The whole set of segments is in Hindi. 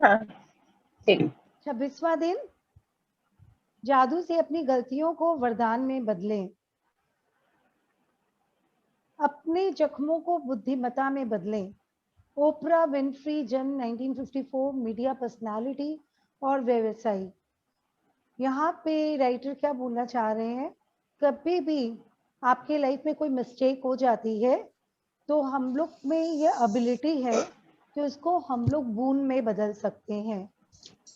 हाँ, ठीक। 26वां दिन, जादू से अपनी गलतियों को वरदान में बदलें, अपने जख्मों को बुद्धिमता में बदलें। ओपरा विनफ्री जन 1954 मीडिया पर्सनालिटी और व्यवसायी। यहाँ पे राइटर क्या बोलना चाह रहे हैं, कभी भी आपके लाइफ में कोई मिस्टेक हो जाती है तो हम लोग में ये एबिलिटी है कि उसको हम लोग बूंद में बदल सकते हैं।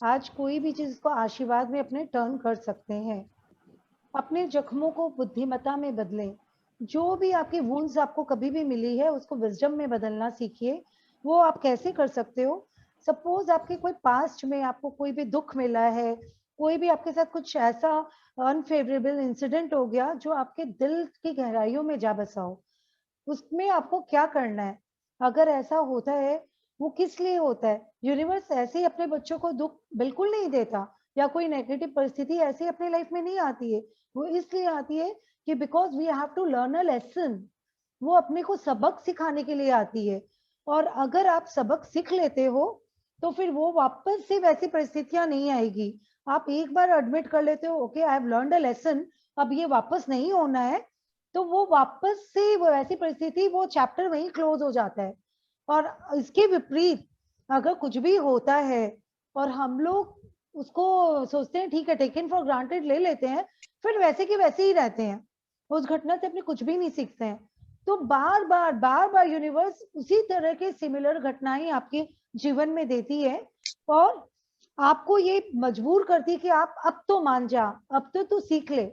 आज कोई भी चीज को आशीर्वाद में अपने टर्न कर सकते हैं। अपने जख्मों को बुद्धिमता में बदलें। जो भी आपकी वुंड्स आपको कभी भी मिली है उसको विजडम में बदलना सीखिए। वो आप कैसे कर सकते हो, सपोज आपके कोई पास्ट में आपको कोई भी दुख मिला है, कोई भी आपके साथ कुछ ऐसा अनफेवरेबल इंसिडेंट हो गया जो आपके दिल की गहराइयों में जा बसा हो, उसमें आपको क्या करना है। अगर ऐसा होता है, वो किस लिए होता है, यूनिवर्स ऐसे ही अपने बच्चों को दुख बिल्कुल नहीं देता, या कोई नेगेटिव परिस्थिति ऐसी अपने लाइफ में नहीं आती है। वो इसलिए आती है कि because we have to learn a lesson. वो अपने को सबक सिखाने के लिए आती है। और अगर आप सबक सीख लेते हो तो फिर वो वापस से वैसी परिस्थितियां नहीं आएगी। आप एक बार एडमिट कर लेते हो, okay I have learned a lesson, अब ये वापस नहीं होना है, तो वो वापस से वो ऐसी परिस्थिति, वो चैप्टर वहीं क्लोज हो जाता है। और इसके विपरीत अगर कुछ भी होता है और हम लोग उसको सोचते हैं ठीक है, टेकन फॉर ग्रांटेड ले लेते हैं, फिर वैसे के वैसे ही रहते हैं, उस घटना से अपने कुछ भी नहीं सीखते हैं। तो बार बार यूनिवर्स उसी तरह के सिमिलर घटनाएं आपके जीवन में देती है और आपको ये मजबूर करती है कि आप अब तो मान जा, अब तो तू सीख ले।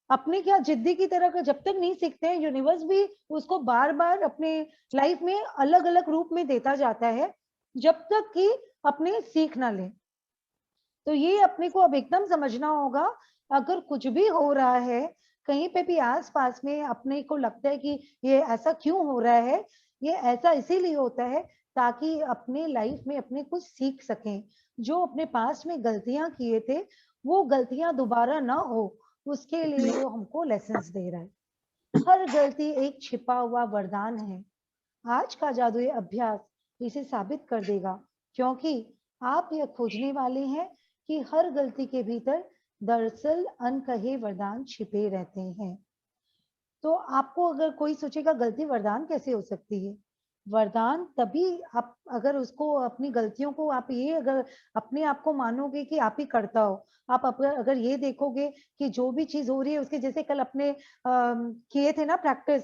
अपने क्या जिद्दी की तरह का जब तक नहीं सीखते हैं, यूनिवर्स भी उसको बार बार अपने लाइफ में अलग अलग रूप में देता जाता है, जब तक कि अपने सीख ना ले। तो ये अपने को अब एकदम समझना होगा। अगर कुछ भी हो रहा है कहीं पे भी आस पास में, अपने को लगता है कि ये ऐसा क्यों हो रहा है, ये ऐसा इसीलिए होता है ताकि अपने लाइफ में अपने कुछ सीख सकें। जो अपने पास में गलतियां किए थे वो गलतियां दोबारा ना हो, उसके लिए वो हमको लेसन्स दे रहा है। हर गलती एक छिपा हुआ वरदान है। आज का जादुई अभ्यास इसे साबित कर देगा, क्योंकि आप यह खोजने वाले हैं कि हर गलती के भीतर दरअसल अनकहे वरदान छिपे रहते हैं। तो आपको अगर कोई सोचेगा गलती वरदान कैसे हो सकती है, वरदान तभी आप अगर उसको अपनी गलतियों को आप ये अगर अपने आप को मानोगे कि आप ही करता हो। आप अगर ये देखोगे कि जो भी चीज हो रही है उसके, जैसे कल अपने किए थे ना practice,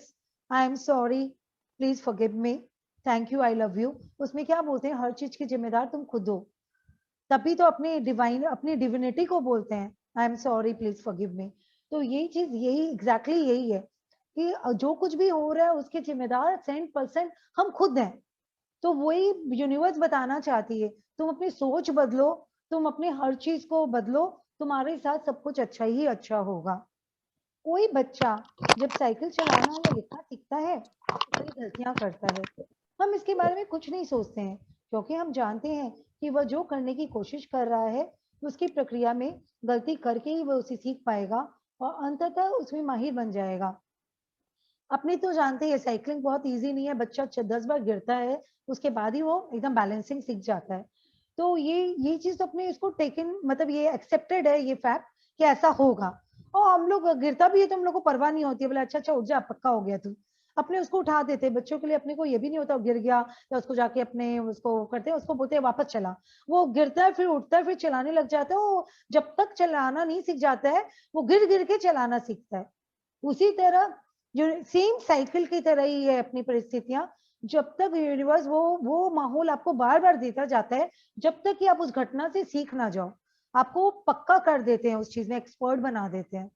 I am sorry, please forgive me, thank you, I love you, उसमें क्या बोलते हैं, हर चीज की जिम्मेदार तुम खुद हो। तभी तो अपने डिवाइन, अपनी डिविनिटी को बोलते हैं I am sorry please forgive me. तो यही चीज, यही एग्जैक्टली यही है कि जो कुछ भी हो रहा है उसके जिम्मेदार 100% हम खुद हैं। तो वही यूनिवर्स बताना चाहती है, तुम अपनी सोच बदलो, तुम अपनी हर चीज को बदलो, तुम्हारे साथ सब कुछ अच्छा ही अच्छा होगा। कोई बच्चा जब साइकिल चलाना या लिखना सीखता है तो कई गलतियां करता है। हम इसके बारे में कुछ नहीं सोचते हैं, क्योंकि हम जानते हैं कि वह जो करने की कोशिश कर रहा है उसकी प्रक्रिया में गलती करके ही वह उसे सीख पाएगा और अंततः उसमें माहिर बन जाएगा। अपनी तो जानते हैं साइकिलिंग बहुत इजी नहीं है, बच्चा 10 बार गिरता है उसके बाद ही वो एकदम बैलेंसिंग सीख जाता है। तो ये चीज तो अपने इसको टेकन, मतलब ये एक्सेप्टेड है ये फैक्ट कि ऐसा होगा। और हम लोग गिरता भी है तो हम लोग को परवाह नहीं होती है, बोले अच्छा अच्छा उठ जा, पक्का हो गया तू, अपने उसको उठा देते हैं। बच्चों के लिए अपने को ये भी नहीं होता गिर गया तो उसको जाके अपने उसको करते हैं, उसको बोलते हैं वापस चला। वो गिरता है फिर उठता है फिर चलाने लग जाता है। वो जब तक चलाना नहीं सीख जाता है वो गिर गिर के चलाना सीखता है। उसी तरह जो सेम साइकिल की तरह ही है अपनी परिस्थितियां। जब तक यूनिवर्स वो माहौल आपको बार बार देता जाता है, जब तक कि आप उस घटना से सीख ना जाओ, आपको पक्का कर देते हैं, उस चीज में एक्सपर्ट बना देते हैं।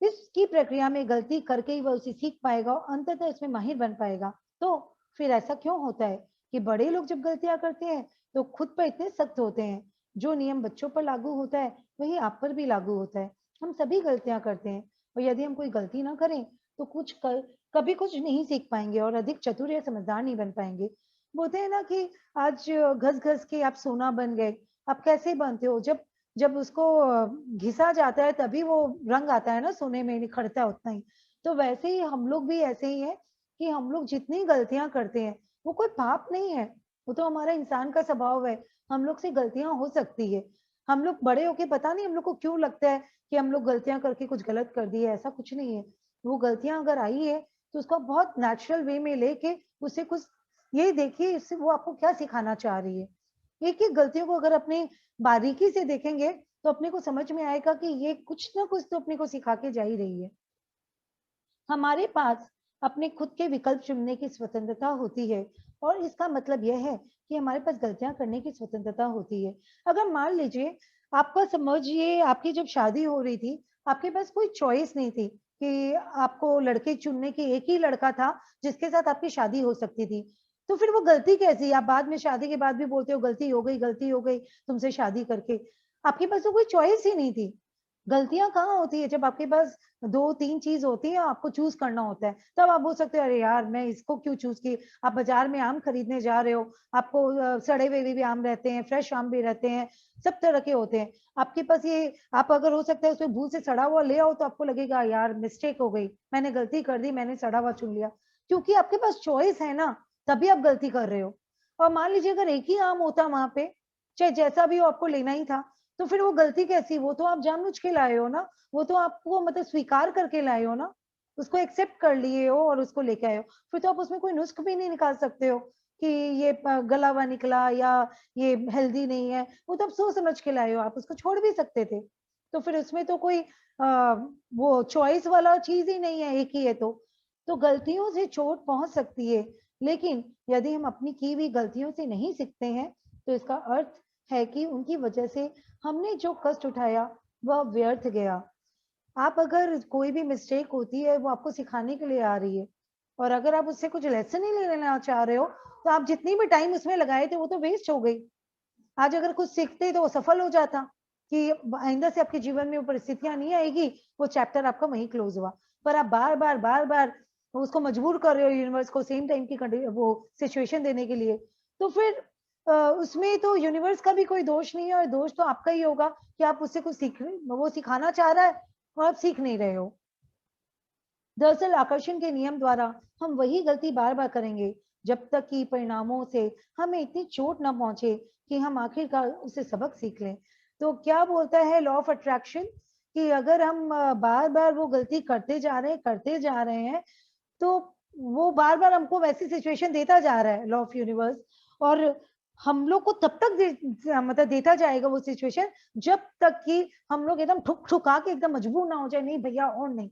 इसकी प्रक्रिया में गलती करके ही वह उसे सीख पाएगा और अंततः इसमें माहिर बन पाएगा। तो फिर ऐसा क्यों होता है कि बड़े लोग जब गलतियां करते हैं तो खुद पर इतने सख्त होते हैं। जो नियम बच्चों पर लागू होता है वही आप पर भी लागू होता है। हम सभी गलतियां करते हैं और यदि हम कोई गलती ना करें तो कभी कुछ नहीं सीख पाएंगे और अधिक चतुर या समझदार नहीं बन पाएंगे। बोलते हैं ना कि आज घस घस के आप सोना बन गए। आप कैसे बनते हो, जब जब उसको घिसा जाता है तभी वो रंग आता है ना, सोने में निखरता है उतना ही। तो वैसे ही हम लोग भी ऐसे ही हैं कि हम लोग जितनी गलतियां करते हैं वो कोई पाप नहीं है। वो तो हमारा इंसान का स्वभाव है, हम लोग से गलतियाँ हो सकती है। हम लोग बड़े होके पता नहीं हम लोग को क्यों लगता है कि हम लोग गलतियाँ करके कुछ गलत कर दिए, ऐसा कुछ नहीं है। वो गलतियाँ अगर आई है, तो उसको बहुत नेचुरल वे में लेके उसे कुछ ये देखिए इससे वो आपको क्या सिखाना चाह रही है। एक-एक गलतियों को अगर अपने बारीकी से देखेंगे, तो अपने को समझ में आएगा कि ये कुछ ना कुछ तो अपने को सिखा के जा ही रही है। हमारे पास अपने खुद के विकल्प चुनने की स्वतंत्रता होती है और इसका मतलब यह है कि हमारे पास गलतियां करने की स्वतंत्रता होती है। अगर मान लीजिए आपका समझिए आपकी जब शादी हो रही थी, आपके पास कोई चॉइस नहीं थी कि आपको लड़के चुनने की एक ही लड़का था जिसके साथ आपकी शादी हो सकती थी। तो फिर वो गलती कैसी? आप बाद में शादी के बाद भी बोलते हो गलती हो गई तुमसे शादी करके। आपके पास तो कोई चॉइस ही नहीं थी। गलतियाँ कहाँ होती है जब आपके पास 2-3 चीज़ होती है, आपको चूज़ करना होता है। तब आप बोल सकते हो, "अरे यार! मैं इसको क्यों चूज़ की?" आप बाज़ार में आम खरीदने जा रहे हो, आपको सड़े हुए भी आम रहते हैं, फ्रेश आम भी रहते हैं, सब तरह के होते हैं। आपके पास ये आप अगर हो सकता है उसमें भूल से सड़ा हुआ ले आओ तो आपको लगेगा, "यार मिस्टेक हो गई, मैंने गलती कर दी, मैंने सड़ा हुआ चुन लिया।" क्योंकि आपके पास चॉइस है ना, तभी आप गलती कर रहे हो। और मान लीजिए अगर एक ही आम होता वहाँ पे, चाहे जैसा भी हो आपको लेना ही था, तो फिर वो गलती कैसी? वो तो आप जानबूझ के लाए हो ना, वो तो आपको मतलब स्वीकार करके लाए हो ना, उसको एक्सेप्ट कर लिए हो और उसको लेके आए हो। फिर तो आप उसमें कोई नुस्ख भी नहीं निकाल सकते हो कि ये गला हुआ निकला या ये हेल्दी नहीं है, वो तो आप सोच समझ के लाए हो, आप उसको छोड़ भी सकते थे। तो फिर उसमें तो कोई वो चॉइस वाला चीज़ ही नहीं है, एक ही है तो। तो गलतियों से चोट पहुँच सकती है, लेकिन यदि हम अपनी की हुई गलतियों से नहीं सीखते हैं, तो इसका अर्थ है कि उनकी वजह से हमने जो कष्ट उठाया, वह व्यर्थ गया। आप अगर कोई भी मिस्टेक होती है, वो आपको सिखाने के लिए आ रही है और अगर आप उससे कुछ लेसन ही नहीं लेना चाह रहे हो, तो आप जितनी भी टाइम उसमें लगाए थे, वो तो वेस्ट हो गई। आज अगर कुछ सीखते तो वो सफल हो जाता कि आइंदा से आपके जीवन में वो परिस्थितियाँ नहीं आएगी, वो चैप्टर आपका वहीं क्लोज़ हुआ। पर आप बार-बार, बार-बार उसको मजबूर कर रहे हो यूनिवर्स को सेम टाइम की वो सिचुएशन देने के लिए, तो फिर उसमें तो यूनिवर्स का भी कोई दोष नहीं है और दोष तो आपका ही होगा कि आप उससे कुछ सीख रहे वो सिखाना चाह रहा है और आप सीख नहीं रहे हो। दरअसल आकर्षण के नियम द्वारा हम वही गलती बार-बार करेंगे जब तक कि परिणामों से हमें इतनी चोट ना पहुंचे कि हम आखिरकार उससे सबक सीख लें। तो क्या बोलता है लॉ ऑफ अट्रैक्शन कि अगर हम बार-बार वो गलती करते जा रहे हैं, तो वो बार-बार हमको वैसी सिचुएशन देता जा रहा है लॉ ऑफ यूनिवर्स और हम लोग को तब तक मतलब देता जाएगा वो सिचुएशन जब तक कि हम लोग एकदम ठुक-ठुका के एकदम मजबूर ना हो जाए, नहीं भैया और नहीं।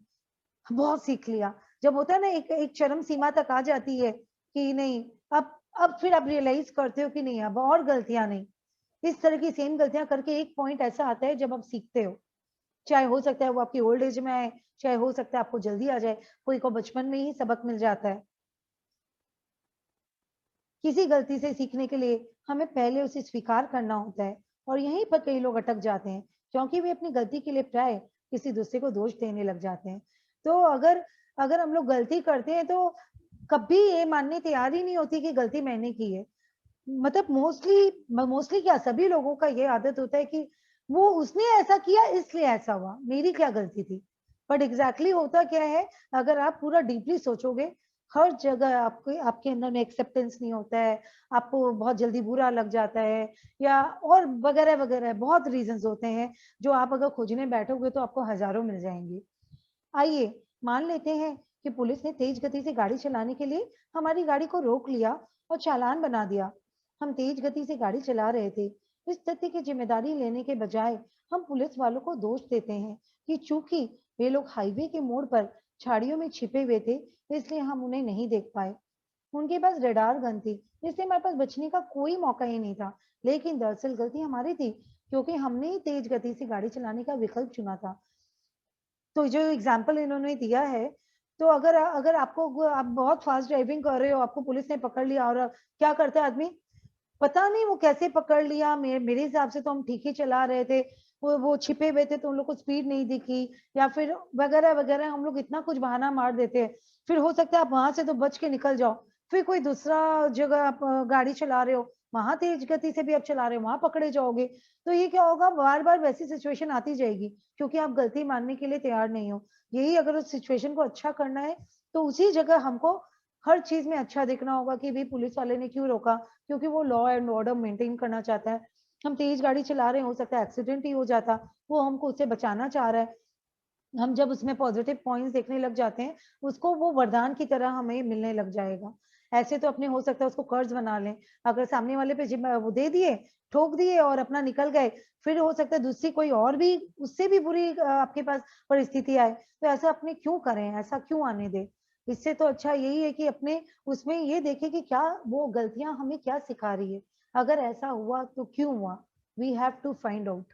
बहुत सीख लिया। जब होता है ना एक एक चरम सीमा तक आ जाती है कि नहीं अब फिर आप रियलाइज़ करते हो कि नहीं अब और गलतियाँ नहीं। इस तरह की सेम गलतियाँ करके एक पॉइंट ऐसा आता है जब आप सीखते हो। चाहे हो सकता है वो आपकी ओल्ड एज में आए, चाहे हो सकता है आपको जल्दी आ जाए, कोई को बचपन में ही सबक मिल जाता है। किसी गलती से सीखने के लिए हमें पहले उसे स्वीकार करना होता है और यहीं पर कई लोग अटक जाते हैं क्योंकि वे अपनी गलती के लिए प्राय किसी दूसरे को दोष देने लग जाते हैं। तो अगर अगर हम लोग गलती करते हैं तो कभी ये मानने तैयार ही नहीं होती कि गलती मैंने की है। मतलब मोस्टली क्या सभी लोगों का ये आदत होता है कि वो उसने ऐसा किया इसलिए ऐसा हुआ, मेरी क्या गलती थी? बट एग्ज़ैक्टली होता क्या है, अगर आप पूरा डीपली सोचोगे, हर जगह आपके आपके अंदर में एक्सेप्टेंस नहीं होता है, आपको बहुत जल्दी बुरा लग जाता है या और वगैरह-वगैरह बहुत रीज़न्स होते हैं, जो आप अगर खोजने बैठोगे तो आपको हज़ारों मिल जाएँगे। आइए, मान लेते हैं कि पुलिस ने तेज गति से गाड़ी चलाने के लिए हमारी गाड़ी को रोक लिया और चालान बना दिया। हम तेज गति से गाड़ी चला रहे थे। इस तथ्य की जिम्मेदारी लेने के बजाय हम पुलिस वालों को दोष देते हैं कि चूंकि वे लोग हाईवे के मोड़ पर झाड़ियों में छिपे हुए थे, इसलिए हम उन्हें नहीं देख पाए। उनके पास रडार गन थी, इसलिए हमारे पास बचने का कोई मौका ही नहीं था। लेकिन दरअसल गलती हमारी थी, क्योंकि हमने ही तेज गति से गाड़ी चलाने का विकल्प चुना था। तो जो एग्ज़ाम्पल इन्होंने दिया है, तो अगर अगर आपको आप बहुत फ़ास्ट ड्राइविंग कर रहे हो, आपको पुलिस ने पकड़ लिया और क्या करता है आदमी? पता नहीं वो कैसे पकड़ लिया, मेरे हिसाब से तो हम ठीक ही चला रहे थे। वो छिपे हुए थे तो उन लोग को स्पीड नहीं दिखी या फिर वगैरह-वगैरह हम लोग इतना कुछ बहाना मार देते हैं। फिर हो सकता है आप वहाँ से तो बच के निकल जाओ। फिर कोई दूसरा जगह आप गाड़ी चला रहे हो, वहाँ तेज़ गति से भी आप चला रहे हो, वहाँ पकड़े जाओगे। तो ये क्या होगा बार-बार वैसी सिचुएशन आती जाएगी क्योंकि आप गलती मानने के लिए तैयार नहीं हो। यही अगर उस सिचुएशन को अच्छा करना है, तो उसी जगह हमको हर चीज में अच्छा दिखना होगा कि भाई पुलिस वाले ने क्यों रोका, क्योंकि वो लॉ एंड ऑर्डर मेंटेन करना चाहता है। हम तेज गाड़ी चला रहे हैं, हो सकता है एक्सीडेंट ही हो जाता, वो हमको उससे बचाना चाह रहा है। हम जब उसमें पॉजिटिव पॉइंट्स देखने लग जाते हैं, उसको वो वरदान की तरह हमें मिलने लग जाएगा। ऐसे तो अपने हो सकता है उसको कर्ज बना लें, अगर सामने वाले पे वो दे दिए, ठोक दिए और अपना निकल गए, फिर हो सकता है दूसरी कोई और भी उससे भी बुरी आपके पास परिस्थिति आए। तो ऐसा अपने क्यों करें, ऐसा क्यों आने दे। इससे तो अच्छा यही है कि अपने उसमें ये देखें कि क्या वो गलतियां हमें क्या सिखा रही है, अगर ऐसा हुआ तो क्यों हुआ। We have to find out.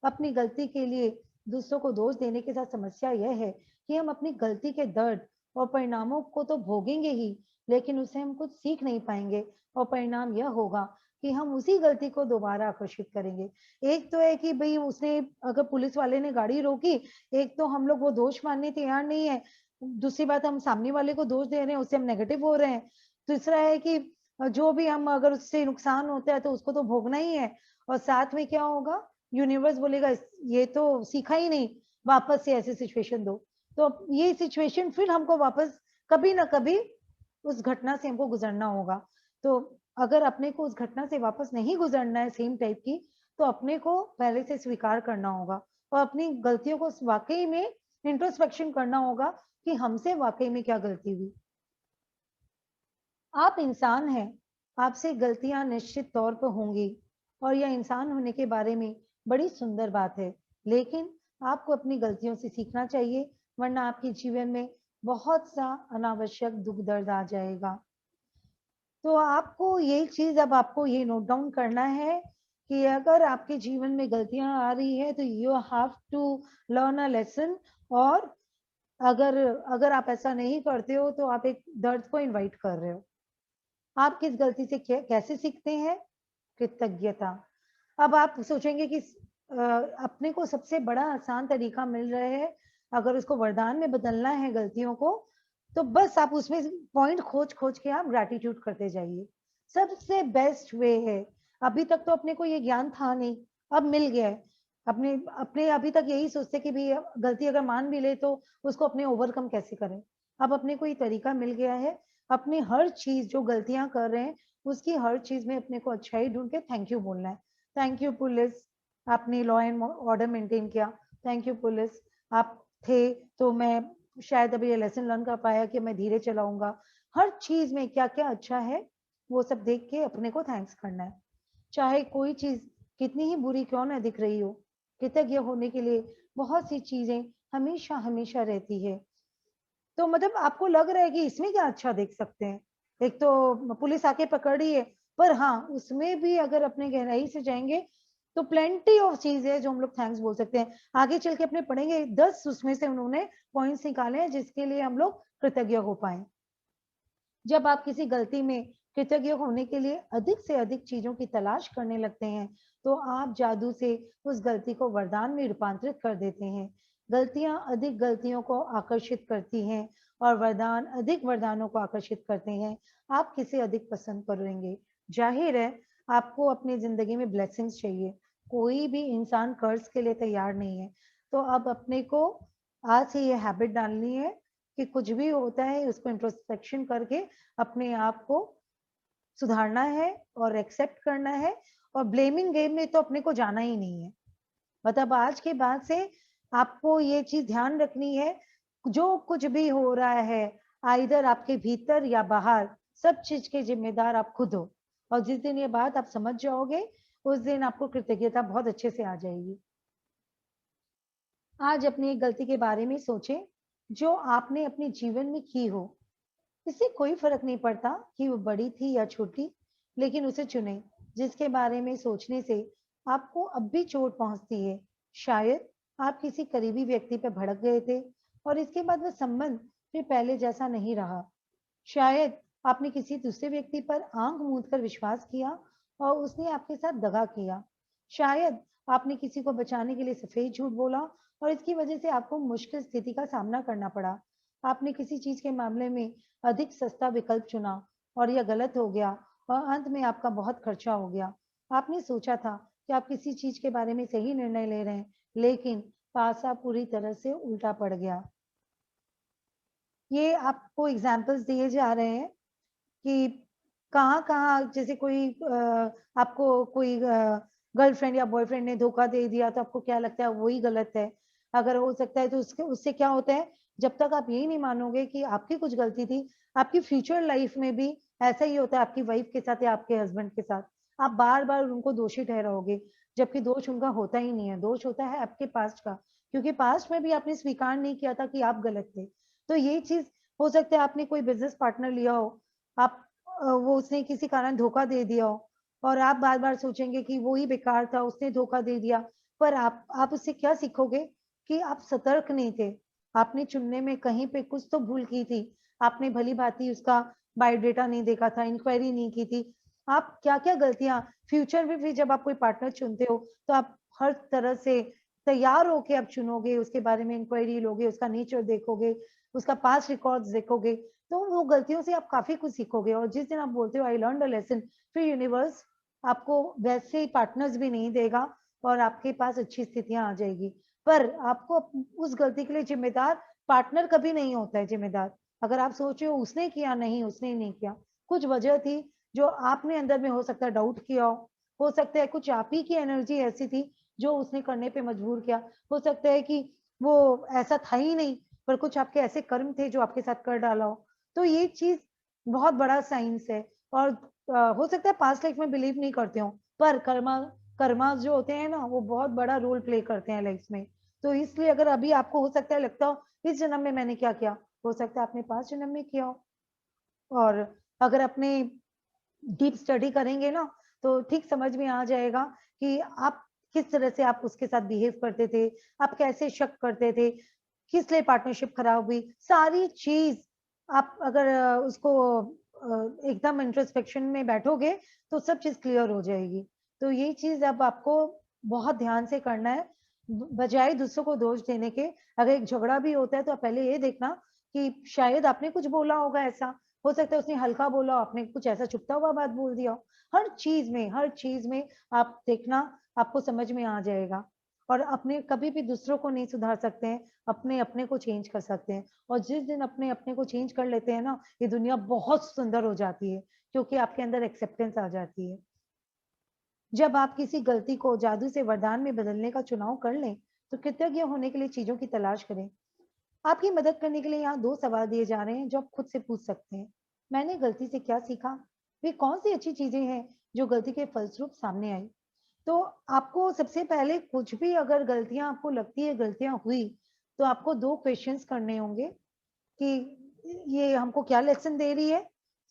अपनी गलती के लिए दूसरों को दोष देने के साथ समस्या यह है कि हम अपनी गलती के दर्द और परिणामों को तो भोगेंगे ही, लेकिन उसे हम कुछ सीख नहीं पाएंगे, और परिणाम यह होगा कि हम उसी गलती को दोबारा आकर्षित करेंगे। एक तो है कि भाई उसने, अगर पुलिस वाले ने गाड़ी रोकी, एक तो हम लोग वो दोष मानने तैयार नहीं है, दूसरी बात हम सामने वाले को दोष दे रहे हैं, उससे हम नेगेटिव हो रहे हैं। तीसरा है कि जो भी हम अगर उससे नुकसान होता है तो उसको तो भोगना ही है, और साथ में क्या होगा, यूनिवर्स बोलेगा ये तो सीखा ही नहीं, वापस से ऐसी सिचुएशन दो। तो ये सिचुएशन फिर हमको वापस कभी ना कभी उस घटना से हमको गुजरना होगा। तो अगर अपने को उस घटना से वापस नहीं गुजरना है सेम टाइप की, तो अपने को पहले से स्वीकार करना होगा और अपनी गलतियों को वाकई में इंट्रोस्पेक्शन करना होगा कि हमसे वाकई में क्या गलती हुई। आप इंसान हैं, आपसे गलतियां निश्चित तौर पर होंगी, और यह इंसान होने के बारे में बड़ी सुंदर बात है। लेकिन आपको अपनी गलतियों से सीखना चाहिए, वरना आपके जीवन में बहुत सा अनावश्यक दुख दर्द आ जाएगा। तो आपको ये चीज अब आपको ये नोट डाउन करना है कि अगर आपके जीवन में गलतियां आ रही है तो you have to learn a lesson. और अगर अगर आप ऐसा नहीं करते हो तो आप एक दर्द को इनवाइट कर रहे हो। आप किस गलती से कैसे सीखते हैं? कृतज्ञता। अब आप सोचेंगे कि अपने को सबसे बड़ा आसान तरीका मिल रहा है, अगर उसको वरदान में बदलना है गलतियों को, तो बस आप उसमें पॉइंट खोज खोज के आप ग्रैटिट्यूड करते जाइए। सबसे बेस्ट वे है। अभी तक तो अपने को ये ज्ञान था नहीं, अब मिल गया है। अपने अपने अभी तक यही सोचते कि भी गलती अगर मान भी ले तो उसको अपने ओवरकम कैसे करें। अब अपने को ये तरीका मिल गया है, अपनी हर चीज जो गलतियां कर रहे हैं उसकी हर चीज में अपने को अच्छाई ढूंढ के थैंक यू बोलना है। थैंक यू पुलिस, आपने लॉ एंड ऑर्डर मेंटेन किया। थैंक यू पुलिस, आप थे तो मैं शायद अभी ये लेसन लर्न कर पाया कि मैं धीरे चलाऊंगा। हर चीज में क्या क्या अच्छा है वो सब देख के अपने को थैंक्स करना है, चाहे कोई चीज कितनी ही बुरी क्यों ना दिख रही हो। कृतज्ञ होने के लिए बहुत सी चीजें हमेशा हमेशा रहती है। तो मतलब आपको लग रहा है कि इसमें क्या अच्छा देख सकते हैं, एक तो पुलिस आके पकड़ रही है, पर हाँ उसमें भी अगर अपने गहराई से जाएंगे तो प्लेंटी ऑफ चीज है जो हम लोग थैंक्स बोल सकते हैं। आगे चल के अपने पढ़ेंगे 10 उसमें से उन्होंने पॉइंट्स निकाले हैं जिसके लिए हम लोग कृतज्ञ हो पाए। जब आप किसी गलती में कृतज्ञ होने के लिए अधिक से अधिक चीजों की तलाश करने लगते हैं तो आप जादू से उस गलती को वरदान में रूपांतरित कर देते हैं। गलतियां अधिक गलतियों को आकर्षित करती हैं और वरदान अधिक वरदानों को आकर्षित करते हैं। आप किसे अधिक पसंद करेंगे? जाहिर है आपको अपनी जिंदगी में ब्लेसिंग्स चाहिए, कोई भी इंसान कर्ज के लिए तैयार नहीं है। तो अब अपने को आज से ये हैबिट डालनी है कि कुछ भी होता है उसको इंट्रोस्पेक्शन करके अपने आप को सुधारना है और एक्सेप्ट करना है, और ब्लेमिंग गेम में तो अपने को जाना ही नहीं है। मतलब आज के बाद से आपको ये चीज ध्यान रखनी है, जो कुछ भी हो रहा है आइदर आपके भीतर या बाहर, सब चीज के जिम्मेदार आप खुद हो। और जिस दिन ये बात आप समझ जाओगे उस दिन आपको कृतज्ञता बहुत अच्छे से आ जाएगी। आज अपनी एक गलती के बारे में सोचें जो आपने अपने जीवन में की हो। इससे कोई फर्क नहीं पड़ता कि वो बड़ी थी या छोटी, लेकिन उसे चुनें जिसके बारे में सोचने से आपको अब भी चोट पहुंचती है। शायद आप किसी करीबी व्यक्ति पर भड़क गए थे और इसके बाद वह संबंध फिर पहले जैसा नहीं रहा। शायद आपने किसी दूसरे व्यक्ति पर आंख मूंद कर विश्वास किया और उसने आपके साथ दगा किया। शायद आपने किसी को बचाने के लिए सफेद झूठ बोला और इसकी वजह से आपको मुश्किल स्थिति का सामना करना पड़ा। आपने किसी चीज के मामले में अधिक सस्ता विकल्प चुना और यह गलत हो गया और अंत में आपका बहुत खर्चा हो गया। आपने सोचा था कि आप किसी चीज के बारे में सही निर्णय ले रहे हैं, लेकिन पासा पूरी तरह से उल्टा पड़ गया। ये आपको एग्जाम्पल्स दिए जा रहे हैं कि कहाँ-कहाँ, जैसे कोई आपको कोई गर्लफ्रेंड या बॉयफ्रेंड ने धोखा दे दिया तो आपको क्या लगता है वही गलत है। अगर हो सकता है तो उससे क्या होता है, जब तक आप यही नहीं मानोगे कि आपकी कुछ गलती थी, आपकी फ्यूचर लाइफ में भी ऐसा ही होता है आपकी वाइफ के साथ या आपके हस्बैंड के साथ। आप बार-बार उनको दोषी ठहराओगे, जबकि दोष उनका होता ही नहीं है, दोष होता है आपके पास्ट का, क्योंकि पास्ट में भी आपने स्वीकार नहीं किया था कि आप गलत थे। तो ये चीज़ हो सकता है, आपने कोई बिज़नेस पार्टनर लिया हो, आप वो उसने किसी कारण धोखा दे दिया हो और आप बार-बार सोचेंगे कि वो ही बेकार था, उसने धोखा दे दिया। पर आप उससे क्या सीखोगे कि आप सतर्क नहीं थे। आपने चुनने में कहीं पे कुछ तो भूल की थी। आपने भली-भाँति उसका बायोडाटा नहीं देखा था, इंक्वायरी नहीं की थी। आप क्या-क्या गलतियाँ फ्यूचर में भी जब आप कोई पार्टनर चुनते हो, तो आप हर तरह से तैयार होके आप चुनोगे, उसके बारे में इंक्वायरी लोगे, उसका नेचर देखोगे, उसका पास्ट रिकॉर्ड्स देखोगे, तो वो गलतियों से आप काफ़ी कुछ सीखोगे और जिस दिन आप बोलते हो आई लर्न्ड अ लेसन, फिर यूनिवर्स आपको वैसे पार्टनर्स भी नहीं देगा और आपके पास अच्छी स्थितियाँ आ जाएगी। पर आपको उस गलती के लिए ज़िम्मेदार पार्टनर कभी नहीं होता है ज़िम्मेदार। अगर आप सोच रहे हो उसने किया, नहीं उसने नहीं किया। कुछ वजह थी जो आपने अंदर में हो सकता है डाउट किया हो सकता है कुछ आप ही की एनर्जी ऐसी थी जो उसने करने पे मजबूर किया। हो सकता है कि वो ऐसा था ही नहीं, पर कुछ आपके ऐसे कर्म थे जो आपके साथ कर डाला हो। तो ये चीज़ बहुत बड़ा साइंस है और हो सकता है पास्ट लाइफ में बिलीव नहीं करते हो, पर कर्मा जो होते हैं ना, वो बहुत बड़ा रोल प्ले करते हैं लाइफ में। तो इसलिए अगर अभी आपको हो सकता है लगता हो इस जन्म में मैंने क्या किया, हो सकता है आपने पास्ट जन्म में किया हो। और अगर अपने डीप स्टडी करेंगे ना, तो ठीक समझ में आ जाएगा कि आप किस तरह से आप उसके साथ बिहेव करते थे, आप कैसे शक करते थे, किस लिए पार्टनरशिप खराब हुई, सारी चीज़ आप अगर उसको एकदम इंट्रोस्पेक्शन में बैठोगे, तो सब चीज़ क्लियर हो जाएगी। तो ये चीज़ अब आपको बहुत ध्यान से करना है, बजाय दूसरों को दोष देने के। अगर एक झगड़ा भी होता है, तो आप पहले ये देखना कि शायद आपने कुछ बोला होगा ऐसा, हो सकता है उसने हल्का बोला, आपने कुछ ऐसा छुपता हुआ बात बोल दिया हो। हर चीज़ में आप देखना, आपको समझ में आ जाएगा और अपने कभी भी दूसरों को नहीं सुधार सकते हैं, अपने को चेंज कर सकते हैं और जिस दिन अपने को चेंज कर लेते हैं ना, ये दुनिया बहुत सुंदर हो जाती है, क्योंकि आपके अंदर एक्सेप्टेंस आ जाती है। जब आप किसी गलती को जादू से वरदान में बदलने का चुनाव कर लें, तो कृतज्ञ होने के लिए चीज़ों की तलाश करें। आपकी मदद करने के लिए यहाँ 2 सवाल दिए जा रहे हैं जो आप खुद से पूछ सकते हैं। मैंने गलती से क्या सीखा? वे कौन-सी अच्छी चीज़ें हैं जो गलती के फलस्वरूप सामने आई? तो आपको सबसे पहले कुछ भी अगर गलतियाँ आपको लगती है गलतियाँ हुई, तो आपको 2 क्वेश्चन्स करने होंगे कि ये हमको क्या लेसन दे रही है?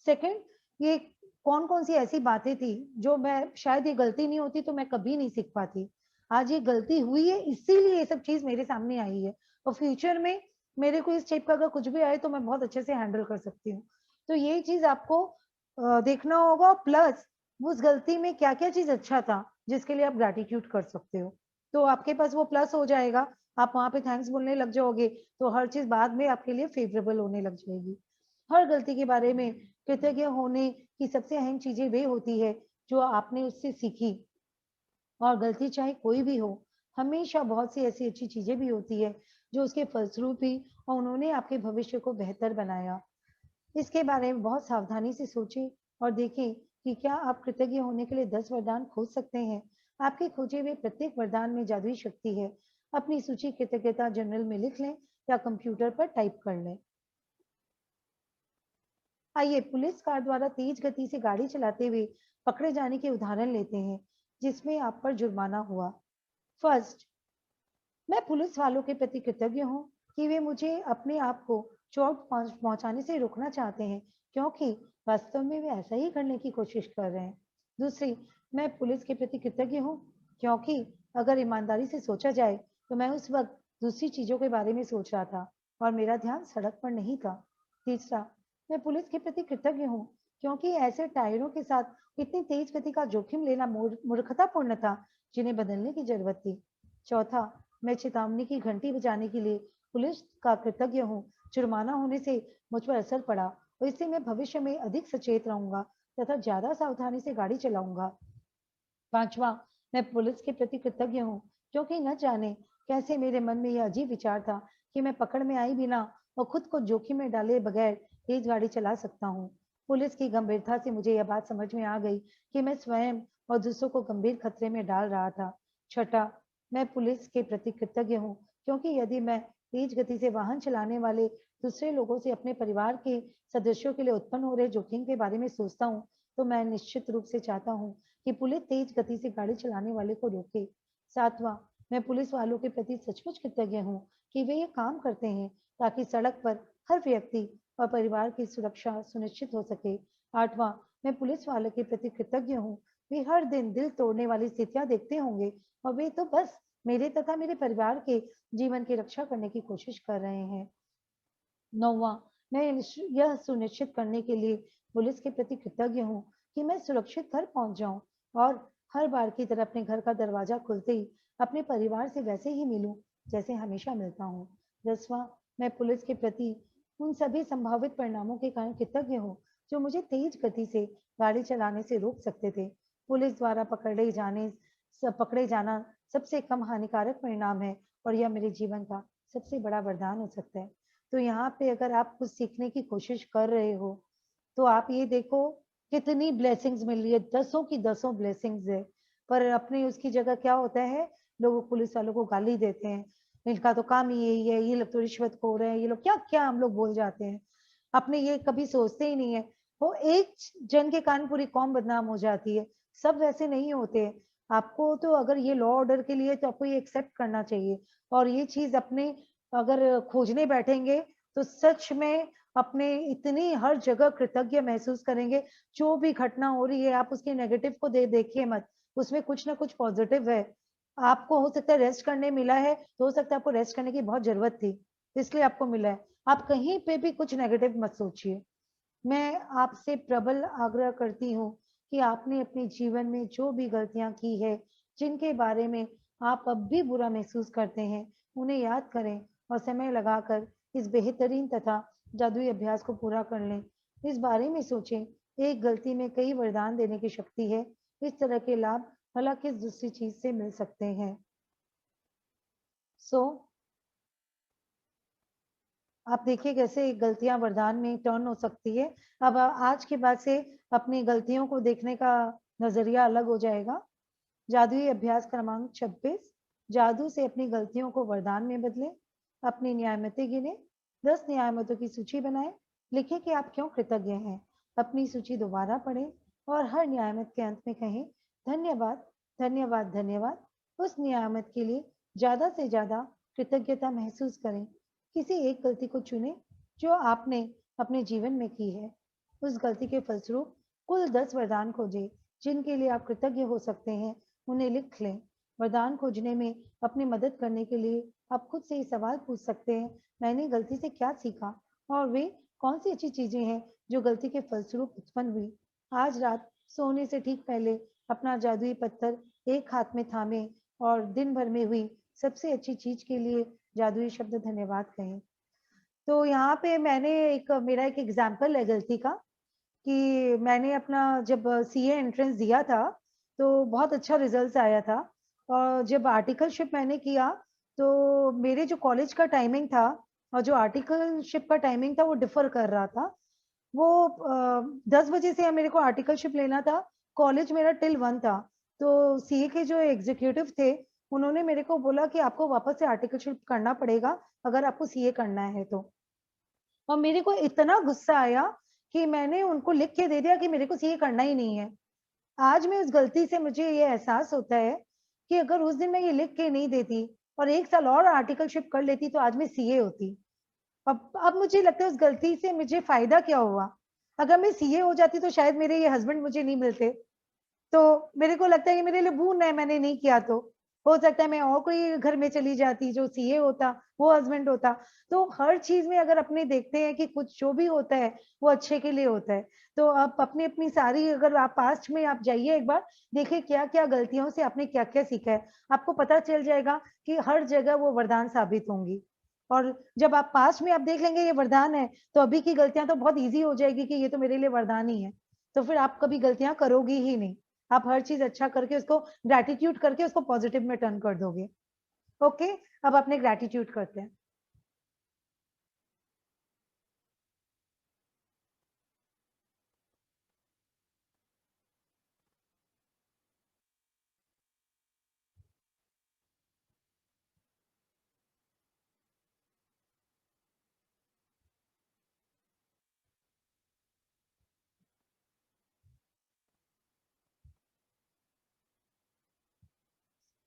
सेकंड, ये कौन-कौन सी ऐसी बातें थी जो मैं शायद ये गलती नहीं होती तो मैं कभी नहीं सीख पाती। आज ये गलती हुई है इसीलिए ये सब चीज़ मेरे सामने आई है और फ्यूचर में मेरे को इस टाइप का अगर कुछ भी आए तो मैं बहुत अच्छे से हैंडल कर सकती हूँ। तो ये चीज़ आपको देखना होगा प्लस उस गलती में क्या-क्या चीज़ अच्छा था, जिसके लिए आप ग्रैटिट्यूड कर सकते हो। तो आपके पास वो प्लस हो जाएगा, आप वहाँ पे थैंक्स बोलने लग जाओगे, तो हर चीज़ बाद में आपके लिए फ़ेवरेबल होने लग जाएगी। हर गलती के बारे में कृतज्ञ होने की सबसे अहम चीज़ें वे होती है, जो आपने उससे सीखी और गलती चाहे कोई भी हो, हमेशा बहुत सी ऐसी अच्छी चीज़ें भी होती है, जो उसके फलस्वरूप ही और उन्होंने आपके भविष्य को बेहतर बनाया। इसके बारे में बहुत सावधानी से सोचें और देखें कि क्या आप कृतज्ञ होने के लिए 10 वरदान खोज सकते हैं। आपके खोजे हुए प्रत्येक वरदान में जादुई शक्ति है। अपनी सूची कृतज्ञता जर्नल में लिख लें या कंप्यूटर पर टाइप कर लें। आइए पुलिस कार द्वारा तेज गति से गाड़ी चलाते हुए पकड़े जाने के उदाहरण लेते हैं, जिसमें आप पर जुर्माना हुआ। फर्स्ट, मैं पुलिस वालों के प्रति कृतज्ञ हूँ कि वे मुझे अपने आप को चोट पहुंचाने से रोकना चाहते हैं, क्योंकि वास्तव में वे ऐसा ही करने की कोशिश कर रहे हैं। दूसरी, मैं पुलिस के प्रति कृतज्ञ हूँ क्योंकि अगर ईमानदारी से सोचा जाए तो मैं उस वक्त दूसरी चीजों के बारे में सोच रहा था और मेरा ध्यान सड़क पर नहीं था। तीसरा, मैं पुलिस के प्रति कृतज्ञ हूँ क्योंकि ऐसे टायरों के साथ इतनी तेज गति का जोखिम लेना मूर्खतापूर्ण था, जिन्हें बदलने की जरूरत थी। चौथा, मैं चेतावनी की घंटी बजाने के लिए पुलिस का कृतज्ञ हूँ। जुर्माना होने से मुझ पर असर पड़ा और इससे मैं भविष्य में अधिक सचेत रहूंगा तथा ज्यादा सावधानी से गाड़ी चलाऊंगा। पांचवा, मैं पुलिस के प्रति कृतज्ञ हूँ क्योंकि न जाने कैसे मेरे मन में यह अजीब विचार था कि मैं पकड़ में आई बिना और खुद को जोखिम में डाले बगैर तेज गाड़ी चला सकता हूँ। पुलिस की गंभीरता से मुझे यह बात समझ में आ गई कि मैं स्वयं और दूसरों को गंभीर खतरे में डाल रहा था। छठा, मैं पुलिस के प्रति कृतज्ञ हूँ, क्योंकि यदि मैं तेज गति से वाहन चलाने वाले दूसरे लोगों से अपने परिवार के सदस्यों के लिए उत्पन्न हो रहे जोखिम के बारे में सोचता हूँ, तो मैं निश्चित रूप से चाहता हूँ कि पुलिस तेज गति से गाड़ी चलाने वाले को रोके। सातवां, मैं पुलिस वालों के प्रति सचमुच कृतज्ञ हूँ कि वे ये काम करते हैं ताकि सड़क पर हर व्यक्ति और परिवार की सुरक्षा सुनिश्चित हो सके। आठवां, मैं पुलिस वालों के प्रति कृतज्ञ हूँ। वे हर दिन दिल तोड़ने वाली स्थितियां देखते होंगे और वे तो बस मेरे तथा मेरे परिवार के जीवन की रक्षा करने की कोशिश कर रहे हैं। नौवां, मैं यह सुनिश्चित करने के लिए पुलिस के प्रति कृतज्ञ हूँ कि मैं सुरक्षित घर पहुंच जाऊं और हर बार की तरह अपने घर का दरवाजा खुलते ही अपने परिवार से वैसे ही मिलूं जैसे हमेशा मिलता हूँ। 10वां, मैं पुलिस के प्रति उन सभी संभावित परिणामों के कारण कृतज्ञ हूँ जो मुझे तेज गति से गाड़ी चलाने से रोक सकते थे। पुलिस द्वारा पकड़े जाना सबसे कम हानिकारक परिणाम है और यह मेरे जीवन का सबसे बड़ा वरदान हो सकता है। तो यहाँ पे अगर आप कुछ सीखने की कोशिश कर रहे हो, तो आप ये देखो कितनी ब्लेसिंग्स मिल रही है, दसों की दसों ब्लेसिंग्स है। पर अपने उसकी जगह क्या होता है, लोग पुलिस वालों को गाली देते हैं, इनका तो काम ही यही है, ये लोग तो रिश्वतखोर है, ये लोग क्या क्या हम लोग बोल जाते हैं। अपने ये कभी सोचते ही नहीं है। वो एक जन के कारण पूरी कौम बदनाम हो जाती है। सब वैसे नहीं होते। आपको तो अगर ये लॉ ऑर्डर के लिए तो आपको ये एक्सेप्ट करना चाहिए और ये चीज अपने अगर खोजने बैठेंगे तो सच में अपने इतनी हर जगह कृतज्ञ महसूस करेंगे। जो भी घटना हो रही है आप उसके नेगेटिव को देखिए मत, उसमें कुछ ना कुछ पॉजिटिव है। आपको हो सकता है रेस्ट करने मिला है, तो हो सकता है आपको रेस्ट करने की बहुत जरूरत थी, इसलिए आपको मिला है। आप कहीं पे भी कुछ नेगेटिव मत सोचिए। मैं आपसे प्रबल आग्रह करती हूँ कि आपने अपने जीवन में जो भी गलतियां की है, जिनके बारे में आप अब भी बुरा महसूस करते हैं, उन्हें याद करें और समय लगाकर इस बेहतरीन तथा जादुई अभ्यास को पूरा कर लें। इस बारे में सोचें, एक गलती में कई वरदान देने की शक्ति है। इस तरह के लाभ भला किस दूसरी चीज से मिल सकते हैं। सो आप देखिए कैसे गलतियां वरदान में टर्न हो सकती है। अब आज के बाद से अपनी गलतियों को देखने का नजरिया अलग हो जाएगा। जादुई अभ्यास क्रमांक 26, जादू से अपनी गलतियों को वरदान में बदलें। अपनी नियामतें गिने, 10 नियामतों की सूची बनाएं। लिखें कि आप क्यों कृतज्ञ हैं। अपनी सूची दोबारा पढ़ें और हर नियामत के अंत में कहें, धन्यवाद, धन्यवाद, धन्यवाद। उस नियामत के लिए ज्यादा से ज्यादा कृतज्ञता महसूस करें। किसी एक गलती को चुनें जो आपने अपने जीवन में की है। उस गलती के फलस्वरूप कुल 10 वरदान खोजें जिनके लिए आप कृतज्ञ हो सकते हैं। उन्हें लिख लें। वरदान खोजने में अपनी मदद करने के लिए आप खुद से ये सवाल पूछ सकते हैं, मैंने गलती से क्या सीखा और वे कौन सी अच्छी चीजें हैं जो गलती के फलस्वरूप उत्पन्न हुई। आज रात सोने से ठीक पहले अपना जादुई पत्थर एक हाथ में थामे और दिन भर में हुई सबसे अच्छी चीज के लिए जादुई शब्द धन्यवाद कहें। तो यहाँ पे मेरा एक एग्जाम्पल है गलती का कि मैंने अपना जब सीए एंट्रेंस दिया था तो बहुत अच्छा रिजल्ट आया था। और जब आर्टिकलशिप मैंने किया तो मेरे जो कॉलेज का टाइमिंग था और जो आर्टिकलशिप का टाइमिंग था वो डिफर कर रहा था। वो 10 बजे से मेरे को आर्टिकलशिप लेना था, कॉलेज मेरा टिल 1 था। तो सीए के जो एग्जीक्यूटिव थे उन्होंने मेरे को बोला कि आपको वापस से आर्टिकलशिप करना पड़ेगा अगर आपको सीए करना है तो। और मेरे को इतना गुस्सा आया कि मैंने उनको लिख के दे दिया कि मेरे को सीए करना ही नहीं है। आज मैं उस गलती से मुझे ये एहसास होता है कि अगर उस दिन मैं ये लिख के नहीं देती और 1 साल और आर्टिकलशिप कर लेती तो आज मैं सीए होती। अब मुझे लगता है उस गलती से मुझे फायदा क्या हुआ। अगर मैं सीए हो जाती तो शायद मेरे ये हस्बैंड मुझे नहीं मिलते। तो मेरे को लगता है कि मेरे लिए भूल है, मैंने नहीं किया तो हो सकता है मैं और कोई घर में चली जाती जो सीए होता, वो हस्बैंड होता। तो हर चीज में अगर अपने देखते हैं कि कुछ जो भी होता है वो अच्छे के लिए होता है। तो आप अपनी अपनी सारी अगर आप पास्ट में आप जाइए एक बार, देखिए क्या क्या गलतियों से आपने क्या क्या सीखा है, आपको पता चल जाएगा कि हर जगह वो वरदान साबित होंगी। और जब आप पास्ट में आप देख लेंगे ये वरदान है तो अभी की गलतियां तो बहुत ईजी हो जाएगी कि ये तो मेरे लिए वरदान ही है। तो फिर आप कभी गलतियां करोगी ही नहीं। आप हर चीज अच्छा करके उसको ग्रैटिट्यूड करके उसको पॉजिटिव में टर्न कर दोगे। ओके, अब अपने ग्रैटिट्यूड करते हैं।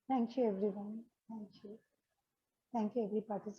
Thank you, everyone. Thank you. Thank you, every participant.